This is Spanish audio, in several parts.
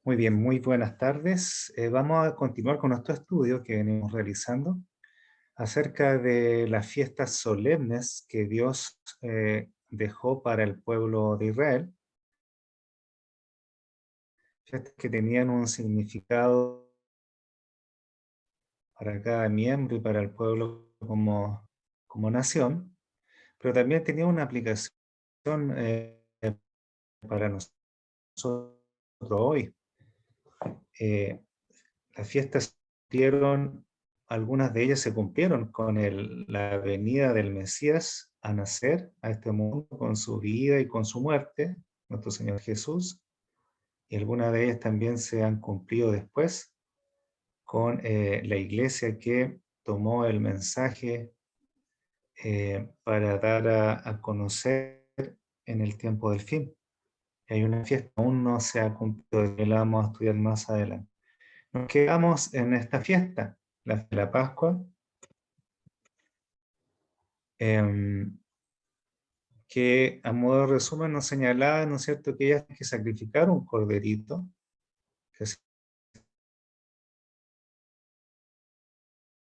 Muy bien, muy buenas tardes. Vamos a continuar con nuestro estudio que venimos realizando acerca de las fiestas solemnes que Dios dejó para el pueblo de Israel, fiestas que tenían un significado para cada miembro y para el pueblo como nación, pero también tenía una aplicación para nosotros hoy. Eh, Las fiestas cumplieron, algunas de ellas se cumplieron con la venida del Mesías a nacer a este mundo, con su vida y con su muerte, nuestro Señor Jesús, y algunas de ellas también se han cumplido después con la iglesia que tomó el mensaje para dar a conocer en el tiempo del fin. Y hay una fiesta que aún no se ha cumplido, que la vamos a estudiar más adelante. Nos quedamos en esta fiesta, la de la Pascua, em, que a modo de resumen nos señalaba, ¿no es cierto?, que ellas tenían que sacrificar un corderito, que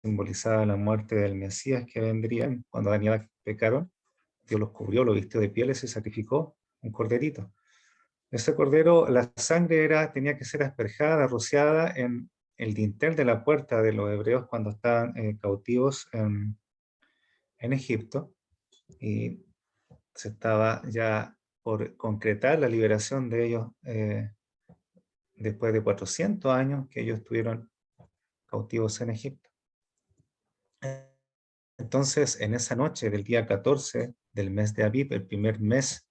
simbolizaba la muerte del Mesías que vendría cuando Adán y Eva pecaron. Dios los cubrió, los vistió de pieles y sacrificó un corderito. Ese cordero, la sangre tenía que ser asperjada, rociada en el dintel de la puerta de los hebreos cuando estaban cautivos en Egipto, y se estaba ya por concretar la liberación de ellos después de 400 años que ellos estuvieron cautivos en Egipto. Entonces, en esa noche del día 14 del mes de Abib, el primer mes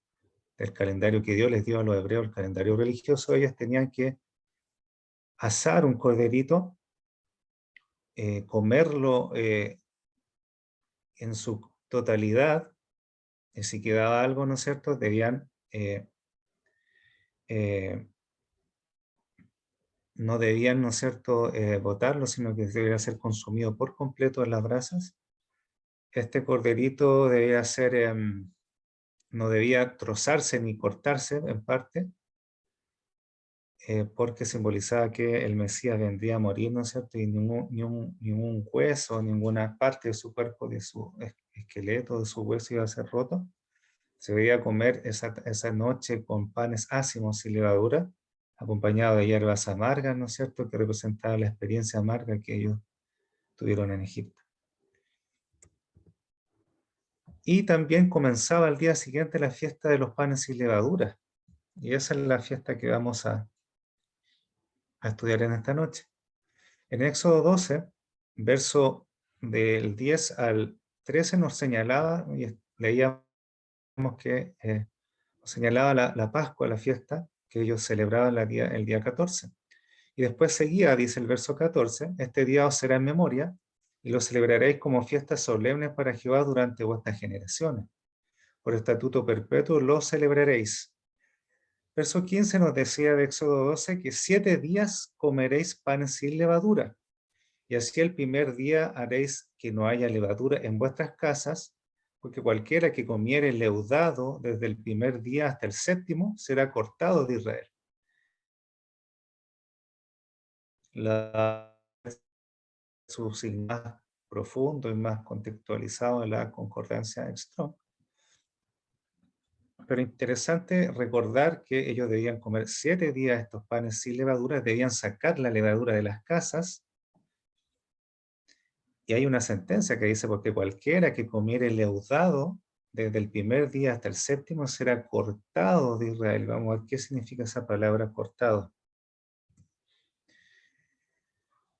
del calendario que Dios les dio a los hebreos, el calendario religioso, ellos tenían que asar un corderito, comerlo en su totalidad, y si quedaba algo, ¿no es cierto?, debían eh, no debían, ¿no es cierto?, botarlo, sino que debía ser consumido por completo en las brasas. Este corderito debía ser, no debía trozarse ni cortarse en parte, porque simbolizaba que el Mesías vendría a morir, ¿no es cierto? Y ningún hueso, ninguna parte de su cuerpo, de su esqueleto, de su hueso iba a ser roto. Se debía comer esa noche con panes ácimos y levadura, acompañado de hierbas amargas, ¿no es cierto?, que representaba la experiencia amarga que ellos tuvieron en Egipto. Y también comenzaba al día siguiente la fiesta de los panes sin levadura. Y esa es la fiesta que vamos a estudiar en esta noche. En Éxodo 12, verso del 10 al 13, nos señalaba, y leíamos que nos señalaba la Pascua, la fiesta que ellos celebraban el día 14. Y después seguía, dice el verso 14, este día os será en memoria, y lo celebraréis como fiesta solemne para Jehová durante vuestras generaciones. Por estatuto perpetuo lo celebraréis. Verso 15 nos decía de Éxodo 12 que 7 días comeréis panes sin levadura, y así el primer día haréis que no haya levadura en vuestras casas, porque cualquiera que comiere leudado desde el primer día hasta el séptimo será cortado de Israel. La su signo más profundo y más contextualizado en la concordancia de Strong. Pero interesante recordar que ellos debían comer 7 días estos panes sin levadura, debían sacar la levadura de las casas, y hay una sentencia que dice, porque cualquiera que comiere leudado desde el primer día hasta el séptimo será cortado de Israel. Vamos a ver qué significa esa palabra cortado.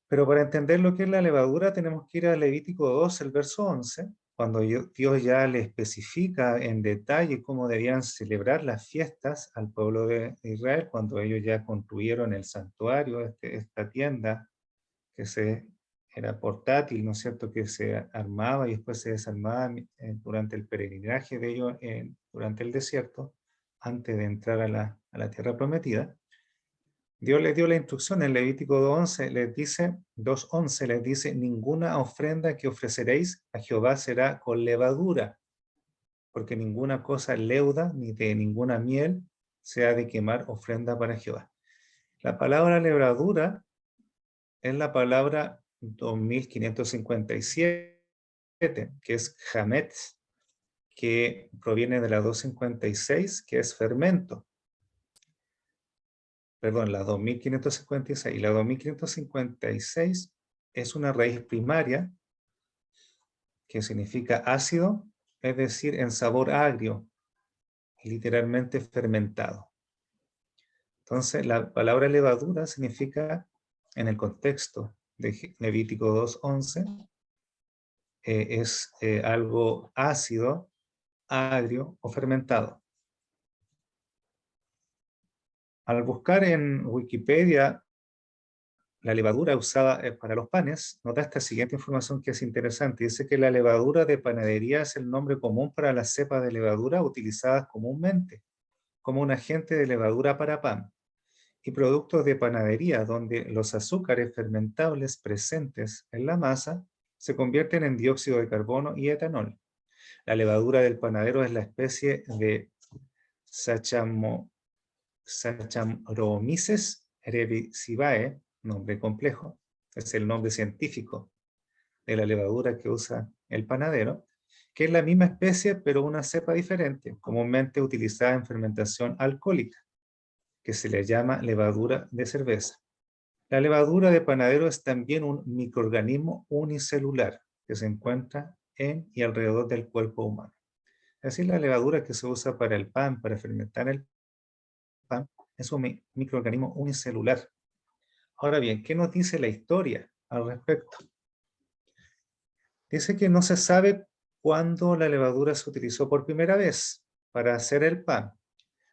Pero para entender lo que es la levadura tenemos que ir a Levítico 2, el verso 11, cuando Dios ya le especifica en detalle cómo debían celebrar las fiestas al pueblo de Israel, cuando ellos ya construyeron el santuario, esta tienda que era portátil, ¿no es cierto?, que se armaba y después se desarmaba durante el peregrinaje de ellos durante el desierto, antes de entrar a la tierra prometida. Dios les dio la instrucción en Levítico 2:11, les dice, ninguna ofrenda que ofreceréis a Jehová será con levadura, porque ninguna cosa leuda, ni de ninguna miel, se ha de quemar ofrenda para Jehová. La palabra levadura es la palabra 2557, que es hametz, que proviene de la 256, que es fermento. Perdón, la 2556. Y la 2556 es una raíz primaria que significa ácido, es decir, en sabor agrio, literalmente fermentado. Entonces, la palabra levadura significa, en el contexto de Levítico 2:11, es algo ácido, agrio o fermentado. Al buscar en Wikipedia la levadura usada para los panes, nos da esta siguiente información que es interesante. Dice que la levadura de panadería es el nombre común para las cepas de levadura utilizadas comúnmente como un agente de levadura para pan, y productos de panadería donde los azúcares fermentables presentes en la masa se convierten en dióxido de carbono y etanol. La levadura del panadero es la especie de Saccharomyces cerevisiae, nombre complejo, es el nombre científico de la levadura que usa el panadero, que es la misma especie pero una cepa diferente, comúnmente utilizada en fermentación alcohólica, que se le llama levadura de cerveza. La levadura de panadero es también un microorganismo unicelular que se encuentra en y alrededor del cuerpo humano. Es decir, la levadura que se usa para el pan, para fermentar el pan, es un microorganismo unicelular. Ahora bien, ¿qué nos dice la historia al respecto? Dice que no se sabe cuándo la levadura se utilizó por primera vez para hacer el pan.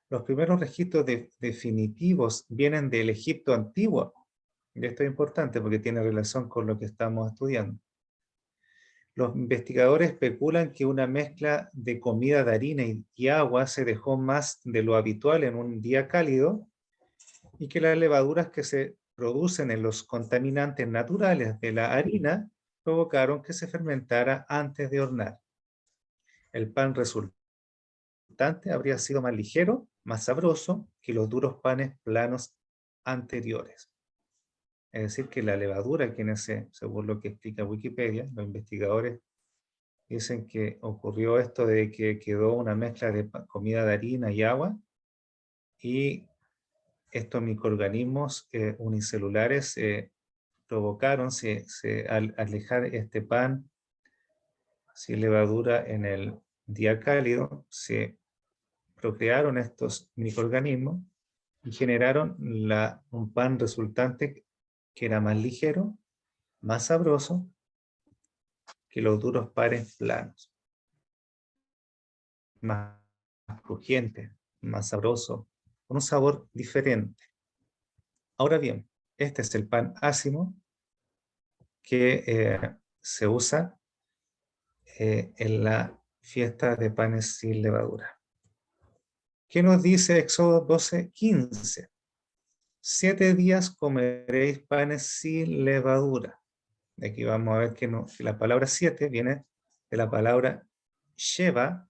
Los primeros registros definitivos vienen del Egipto antiguo. Y esto es importante porque tiene relación con lo que estamos estudiando. Los investigadores especulan que una mezcla de comida de harina y agua se dejó más de lo habitual en un día cálido, y que las levaduras que se producen en los contaminantes naturales de la harina provocaron que se fermentara antes de hornear. El pan resultante habría sido más ligero, más sabroso que los duros panes planos anteriores. Es decir, que la levadura, según lo que explica Wikipedia, los investigadores dicen que ocurrió esto de que quedó una mezcla de comida de harina y agua, y estos microorganismos unicelulares provocaron, al alejar este pan sin levadura en el día cálido, se procrearon estos microorganismos y generaron un pan resultante que era más ligero, más sabroso que los duros panes planos, más crujiente, más sabroso, con un sabor diferente. Ahora bien, este es el pan ácimo que se usa en la fiesta de panes sin levadura. ¿Qué nos dice Éxodo 12:15? 7 días comeréis panes sin levadura. De aquí vamos a ver que la palabra 7 viene de la palabra Sheva,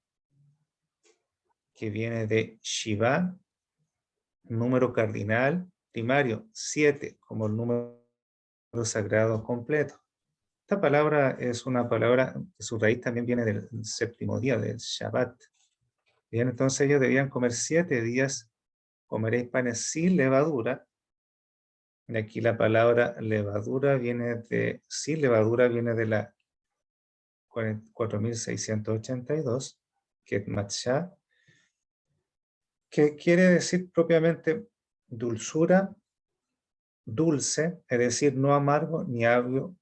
que viene de Shiva, número cardinal primario, 7, como el número sagrado completo. Esta palabra es una palabra que su raíz también viene del séptimo día, del Shabbat. Bien, entonces ellos debían comer 7 días, comeréis panes sin levadura. De aquí la palabra levadura sin levadura viene de la 4682, que es matcha, que quiere decir propiamente dulzura, dulce, es decir, no amargo ni agrio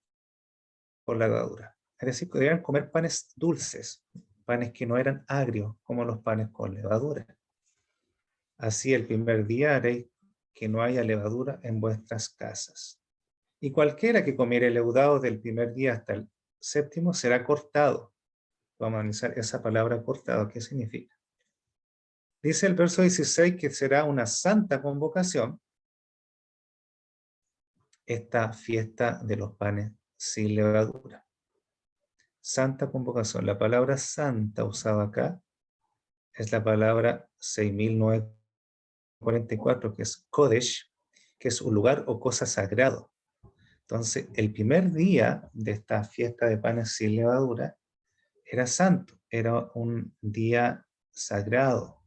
por la levadura. Es decir, que debían comer panes dulces, panes que no eran agrios, como los panes con levadura. Así el primer día haréis que no haya levadura en vuestras casas. Y cualquiera que comiere leudado del primer día hasta el séptimo será cortado. Vamos a analizar esa palabra cortado, ¿qué significa? Dice el verso 16 que será una santa convocación esta fiesta de los panes sin levadura. Santa convocación. La palabra santa usada acá es la palabra 6009 44, que es Kodesh, que es un lugar o cosa sagrado. Entonces, el primer día de esta fiesta de panes sin levadura era santo, era un día sagrado.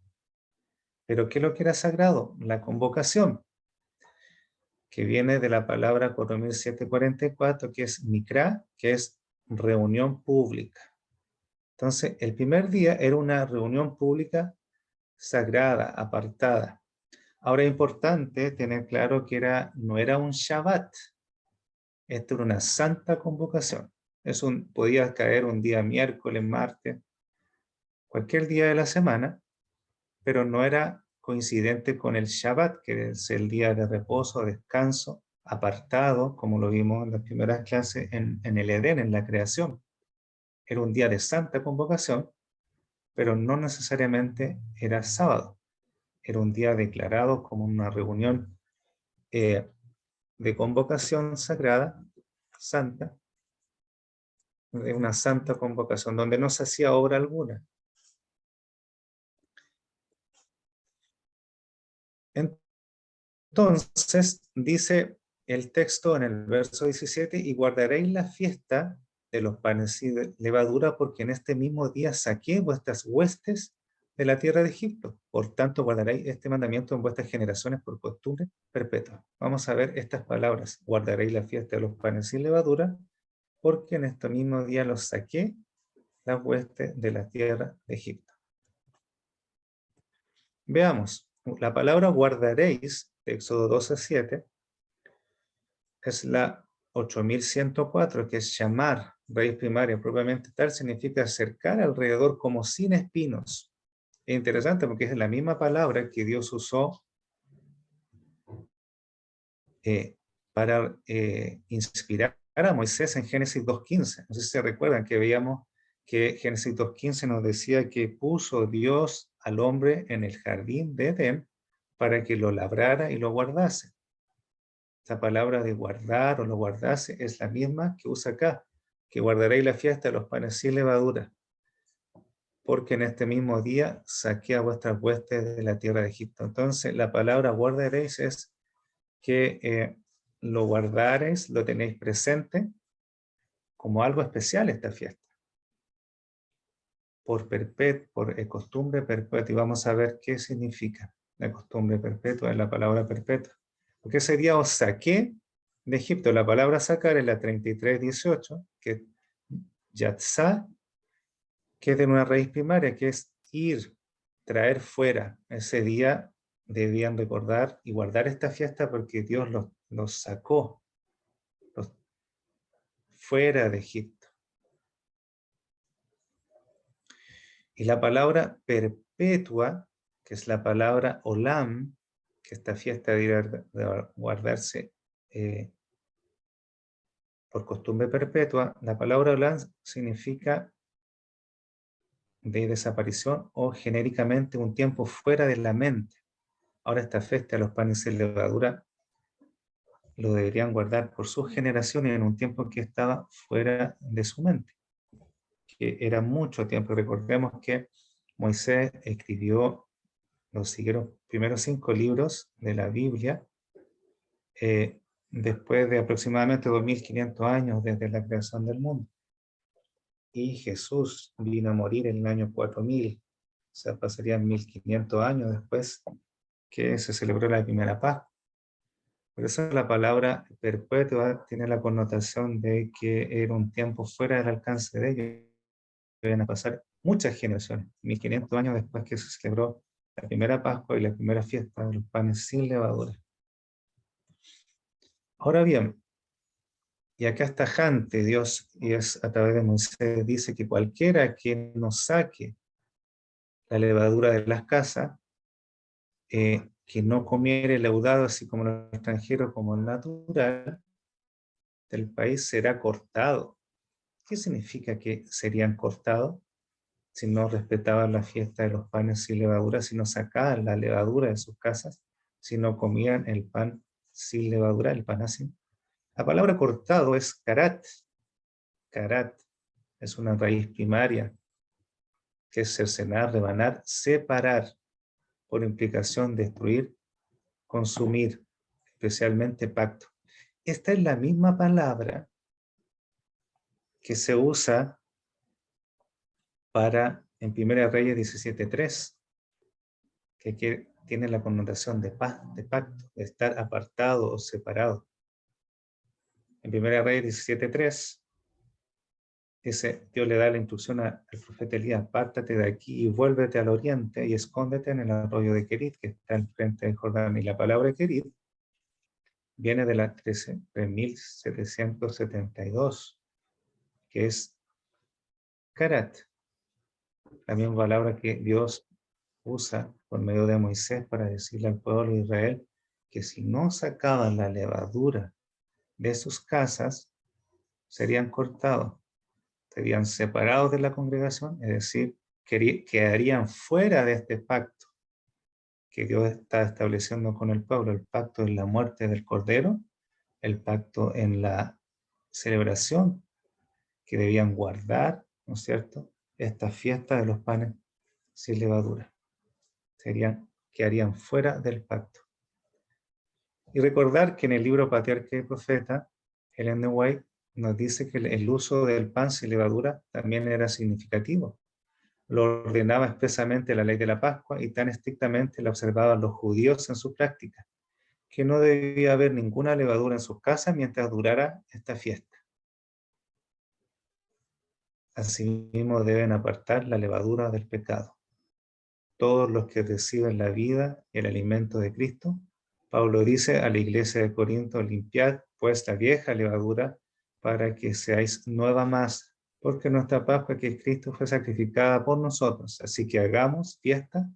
¿Pero qué es lo que era sagrado? La convocación, que viene de la palabra 4744, que es mikra, que es reunión pública. Entonces, el primer día era una reunión pública sagrada, apartada. Ahora es importante tener claro que no era un Shabbat, esto era una santa convocación. Podía caer un día miércoles, martes, cualquier día de la semana, pero no era coincidente con el Shabbat, que es el día de reposo, descanso, apartado, como lo vimos en las primeras clases en el Edén, en la creación. Era un día de santa convocación, pero no necesariamente era sábado. Era un día declarado como una reunión de convocación sagrada, santa, de una santa convocación, donde no se hacía obra alguna. Entonces, dice el texto en el verso 17, y guardaréis la fiesta de los panes sin levadura, porque en este mismo día saqué vuestras huestes de la tierra de Egipto. Por tanto, guardaréis este mandamiento en vuestras generaciones por costumbre perpetua. Vamos a ver estas palabras. Guardaréis la fiesta de los panes sin levadura, porque en este mismo día los saqué las huestes de la tierra de Egipto. Veamos, la palabra guardaréis, de Éxodo 12:7, es la 8104, que es llamar, raíz primaria propiamente tal, significa acercar alrededor como sin espinos. Es interesante porque es la misma palabra que Dios usó para inspirar a Moisés en Génesis 2:15. No sé si se recuerdan que veíamos que Génesis 2:15 nos decía que puso Dios al hombre en el jardín de Edén para que lo labrara y lo guardase. Esta palabra de guardar o lo guardase es la misma que usa acá, que guardaréis la fiesta de los panes sin levadura, porque en este mismo día saqué a vuestras huestes de la tierra de Egipto. Entonces, la palabra guardaréis es que lo guardaréis, lo tenéis presente como algo especial esta fiesta, por costumbre perpetua, y vamos a ver qué significa la costumbre perpetua, la palabra perpetua. Porque ese día os saqué de Egipto. La palabra sacar es la 33:18, que es yatzá, que es de una raíz primaria, que es ir, traer fuera. Ese día debían recordar y guardar esta fiesta porque Dios los sacó fuera de Egipto. Y la palabra perpetua, que es la palabra olam, que esta fiesta debe guardarse por costumbre perpetua, la palabra olam significa de desaparición o genéricamente un tiempo fuera de la mente. Ahora esta fiesta de los panes sin levadura lo deberían guardar por sus generaciones en un tiempo que estaba fuera de su mente, que era mucho tiempo. Recordemos que Moisés escribió los primeros 5 libros de la Biblia después de aproximadamente 2500 años desde la creación del mundo. Y Jesús vino a morir en el año 4000, o sea, pasarían 1500 años después que se celebró la primera Pascua. Por eso la palabra perpetua tiene la connotación de que era un tiempo fuera del alcance de ellos. Deben a pasar muchas generaciones, 1500 años después que se celebró la primera Pascua y la primera fiesta de los panes sin levadura. Ahora bien, y acá es tajante Dios, y es a través de Moisés, dice que cualquiera que nos saque la levadura de las casas, que no comiere leudado, así como los extranjeros como el natural, del país será cortado. ¿Qué significa que serían cortados? Si no respetaban la fiesta de los panes sin levadura, si no sacaban la levadura de sus casas, si no comían el pan sin levadura, el pan así. La palabra cortado es karat. Karat es una raíz primaria que es cercenar, rebanar, separar, por implicación destruir consumir, especialmente pacto. Esta es la misma palabra que se usa para en 1 Reyes 17:3, que tiene la connotación de paz, de pacto, de estar apartado o separado. En 1 Reyes 17:3 dice, Dios le da la instrucción al profeta Elías: apártate de aquí y vuélvete al oriente y escóndete en el arroyo de Querit, que está enfrente del Jordán. Y la palabra Querit viene de la 13.772, que es Karat, la misma palabra que Dios usa por medio de Moisés para decirle al pueblo de Israel que si no sacaban la levadura de sus casas, serían cortados, serían separados de la congregación, es decir, quedarían fuera de este pacto que Dios está estableciendo con el pueblo, el pacto en la muerte del Cordero, el pacto en la celebración que debían guardar, ¿no es cierto?, esta fiesta de los panes sin levadura. Quedarían fuera del pacto. Y recordar que en el libro Patriarca y Profeta, Ellen G. White nos dice que el uso del pan sin levadura también era significativo. Lo ordenaba expresamente la ley de la Pascua y tan estrictamente la observaban los judíos en su práctica, que no debía haber ninguna levadura en sus casas mientras durara esta fiesta. Asimismo deben apartar la levadura del pecado. Todos los que reciben la vida y el alimento de Cristo, Pablo dice a la iglesia de Corinto: limpiad pues la vieja levadura para que seáis nueva masa, porque nuestra Pascua, que es Cristo, fue sacrificada por nosotros. Así que hagamos fiesta,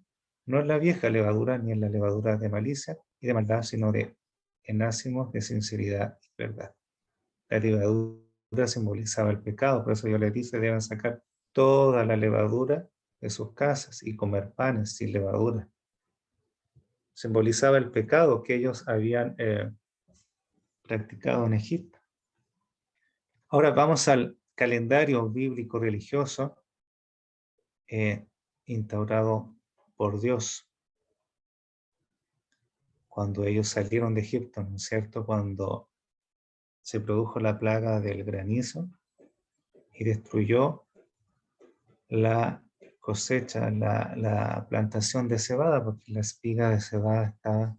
no en la vieja levadura, ni en la levadura de malicia y de maldad, sino en ácimos de sinceridad y verdad. La levadura simbolizaba el pecado, por eso yo les dije, deben sacar toda la levadura de sus casas y comer panes sin levadura. Simbolizaba el pecado que ellos habían practicado en Egipto. Ahora vamos al calendario bíblico religioso instaurado por Dios cuando ellos salieron de Egipto, ¿no es cierto?, cuando se produjo la plaga del granizo y destruyó la cosecha, la plantación de cebada, porque la espiga de cebada estaba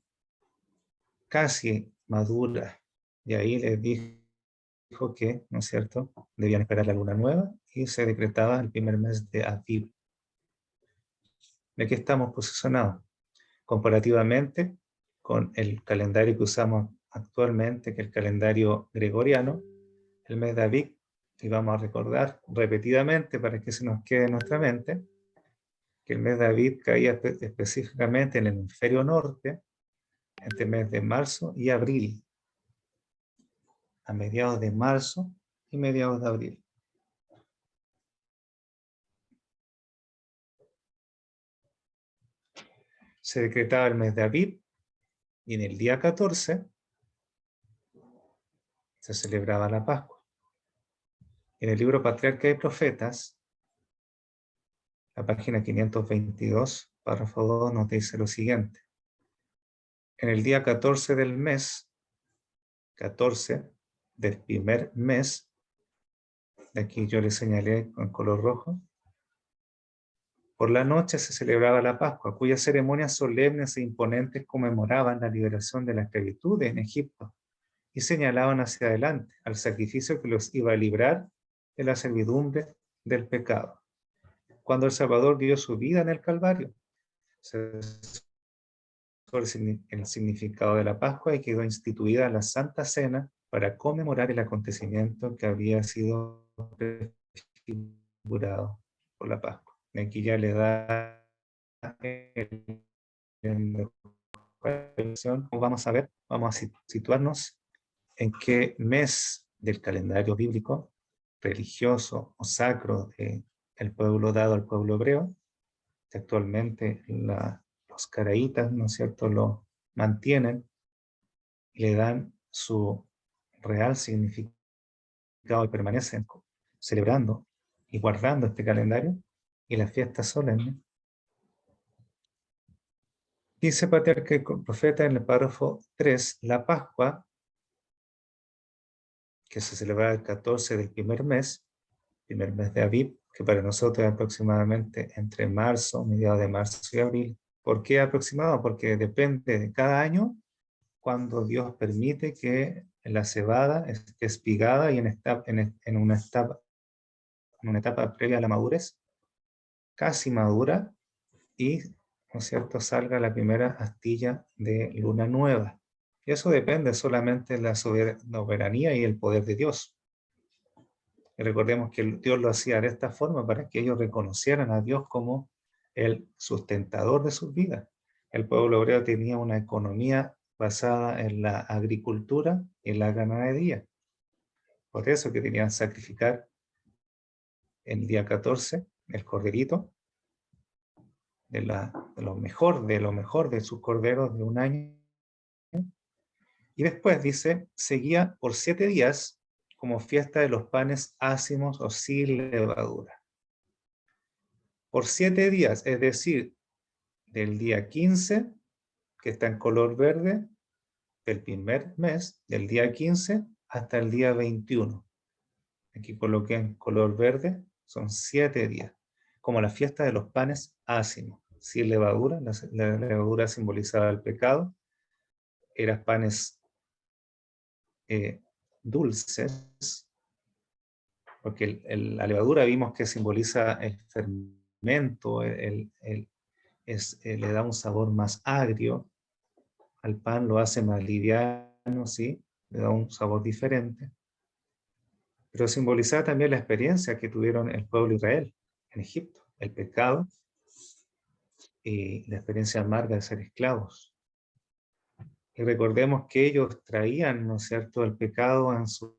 casi madura, y ahí les dijo que, ¿no es cierto?, debían esperar la luna nueva y se decretaba el primer mes de Aviv. ¿De qué estamos posicionados? Comparativamente con el calendario que usamos actualmente, que es el calendario gregoriano, el mes de Aviv, y vamos a recordar repetidamente para que se nos quede en nuestra mente, que el mes de Aviv caía específicamente en el hemisferio norte, entre el mes de marzo y abril, a mediados de marzo y mediados de abril. Se decretaba el mes de Aviv y en el día 14 se celebraba la Pascua. En el libro Patriarca y Profetas, la página 522, párrafo 2, nos dice lo siguiente. En el día 14 del mes, 14 del primer mes, de aquí yo le señalé con color rojo, por la noche se celebraba la Pascua, cuyas ceremonias solemnes e imponentes conmemoraban la liberación de la esclavitud en Egipto y señalaban hacia adelante al sacrificio que los iba a librar de la servidumbre del pecado. Cuando el Salvador dio su vida en el Calvario, se el significado de la Pascua y quedó instituida la Santa Cena para conmemorar el acontecimiento que había sido prefigurado por la Pascua. Y aquí ya le da vamos a ver, vamos a situarnos en qué mes del calendario bíblico, religioso o sacro del pueblo dado al pueblo hebreo, que actualmente los caraítas, ¿no es cierto?, lo mantienen y le dan su real significado y permanecen celebrando y guardando este calendario y las fiestas solemnes. Dice Patriarca y Profeta en el párrafo 3, la Pascua, que se celebra el 14 del primer mes de Aviv, que para nosotros es aproximadamente entre marzo, mediados de marzo y abril. ¿Por qué aproximado? Porque depende de cada año cuando Dios permite que la cebada esté espigada y en una etapa previa a la madurez, casi madura, y, ¿no es cierto?, salga la primera astilla de luna nueva. Y eso depende solamente de la soberanía y el poder de Dios. Y recordemos que Dios lo hacía de esta forma para que ellos reconocieran a Dios como el sustentador de sus vidas. El pueblo hebreo tenía una economía basada en la agricultura y en la ganadería. Por eso que tenían que sacrificar el día 14 el corderito de lo mejor de sus corderos de un año. Y después dice, seguía por 7 días como fiesta de los panes ácimos o sin levadura. Por 7 días, es decir, del día 15, que está en color verde, del primer mes, del día 15 hasta el día 21. Aquí coloqué en color verde, son 7 días, como la fiesta de los panes ácimos, sin levadura. La levadura simbolizaba el pecado, eran panes dulces, porque la levadura vimos que simboliza el fermento, le da un sabor más agrio al pan, lo hace más liviano, ¿sí? Le da un sabor diferente. Pero simbolizaba también la experiencia que tuvieron el pueblo de Israel en Egipto, el pecado y la experiencia amarga de ser esclavos. Y recordemos que ellos traían, ¿no es cierto?, el pecado en sus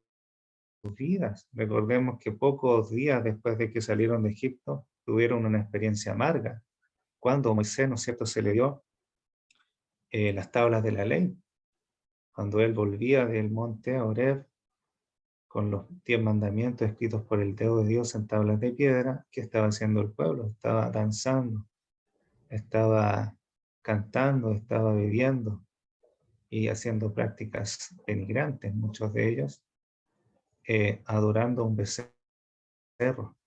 vidas. Recordemos que pocos días después de que salieron de Egipto, tuvieron una experiencia amarga. Cuando Moisés, ¿no es cierto?, se le dio las tablas de la ley. Cuando él volvía del monte Horeb con los 10 mandamientos escritos por el dedo de Dios en tablas de piedra, ¿qué estaba haciendo el pueblo? Estaba danzando, estaba cantando, estaba bebiendo y haciendo prácticas denigrantes, muchos de ellos, adorando a un becerro.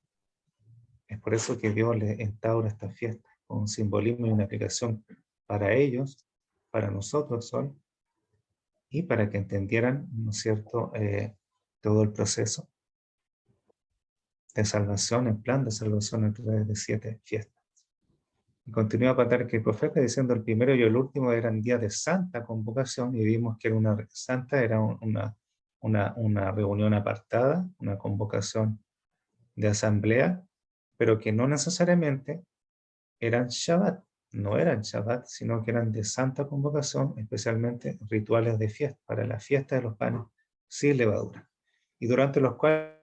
Es por eso que Dios les instaura esta fiesta, con un simbolismo y una aplicación para ellos, para nosotros hoy, y para que entendieran, ¿no es cierto?, todo el proceso de salvación, el plan de salvación a través de 7 fiestas. Y continúa Patriarca y Profeta diciendo el primero y el último eran días de santa convocación, y vimos que era una santa, era una reunión apartada, una convocación de asamblea, pero que no necesariamente eran Shabbat, no eran Shabbat, sino que eran de santa convocación, especialmente rituales de fiesta, para la fiesta de los panes sin levadura, y durante los cuales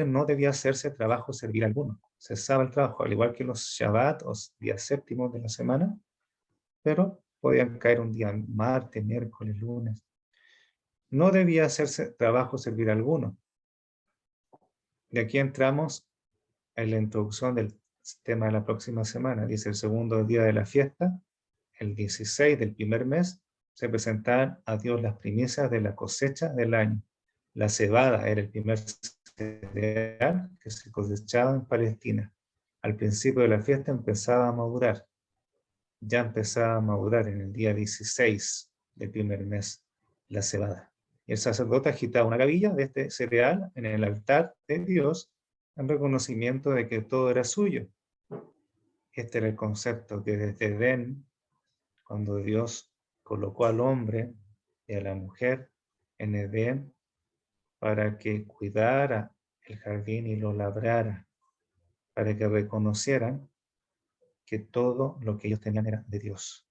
no debía hacerse trabajo servir alguno. Cesaba el trabajo, al igual que los Shabbat o días séptimos de la semana, pero podían caer un día martes, miércoles, lunes. No debía hacerse trabajo servir alguno. De aquí entramos en la introducción del tema de la próxima semana. Dice: el segundo día de la fiesta, el 16 del primer mes, se presentaban a Dios las primicias de la cosecha del año. La cebada era el primer cereal que se cosechaba en Palestina. Al principio de la fiesta empezaba a madurar. Ya empezaba a madurar en el día 16 del primer mes la cebada. Y el sacerdote agitaba una gavilla de este cereal en el altar de Dios en reconocimiento de que todo era suyo. Este era el concepto que desde Edén, cuando Dios colocó al hombre y a la mujer en Edén para que cuidara el jardín y lo labrara, para que reconocieran que todo lo que ellos tenían era de Dios.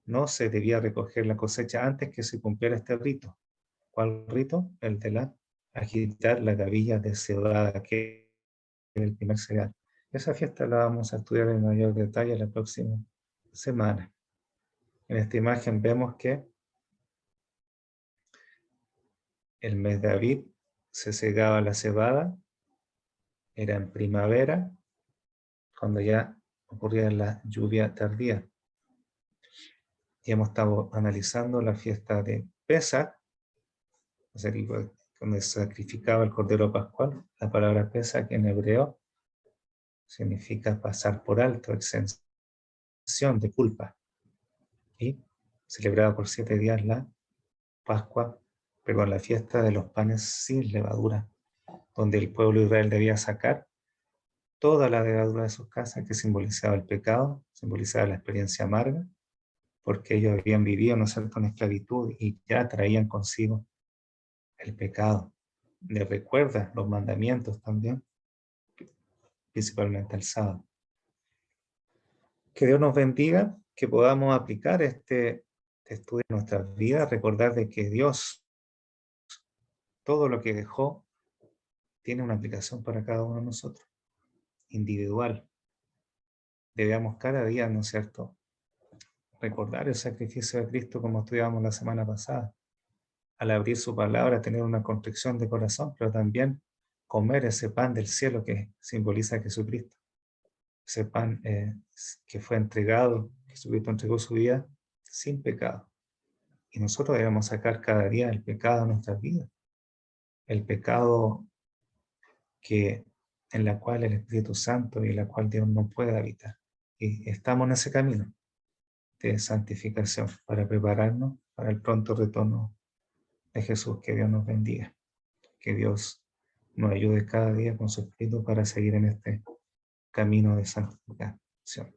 No se debía recoger la cosecha antes que se cumpliera este rito. ¿Cuál rito? El de agitar la gavilla de cebada, que es el primer cereal. Esa fiesta la vamos a estudiar en mayor detalle la próxima semana. En esta imagen vemos que el mes de Aviv se segaba la cebada, era en primavera, cuando ya ocurría la lluvia tardía. Y hemos estado analizando la fiesta de Pesach, o sea, donde se sacrificaba el Cordero Pascual. La palabra Pesach en hebreo significa pasar por alto, exención de culpa. Y celebraba por 7 días la Pascua, perdón, la fiesta de los panes sin levadura, donde el pueblo de Israel debía sacar toda la levadura de sus casas, que simbolizaba el pecado, simbolizaba la experiencia amarga, porque ellos habían vivido, ¿no es cierto?, en esclavitud y ya traían consigo el pecado. Les recuerda los mandamientos también, principalmente el sábado. Que Dios nos bendiga, que podamos aplicar este estudio en nuestras vidas, recordar de que Dios, todo lo que dejó, tiene una aplicación para cada uno de nosotros, individual. Debemos cada día, ¿no es cierto?, recordar el sacrificio de Cristo como estudiamos la semana pasada. Al abrir su palabra, tener una constricción de corazón, pero también comer ese pan del cielo que simboliza a Jesucristo. Ese pan que fue entregado, Jesucristo entregó su vida sin pecado. Y nosotros debemos sacar cada día el pecado de nuestras vidas. El pecado en la cual el Espíritu Santo y en la cual Dios no puede habitar. Y estamos en ese camino de santificación para prepararnos para el pronto retorno de Jesús. Que Dios nos bendiga. Que Dios nos ayude cada día con su Espíritu para seguir en este camino de santificación.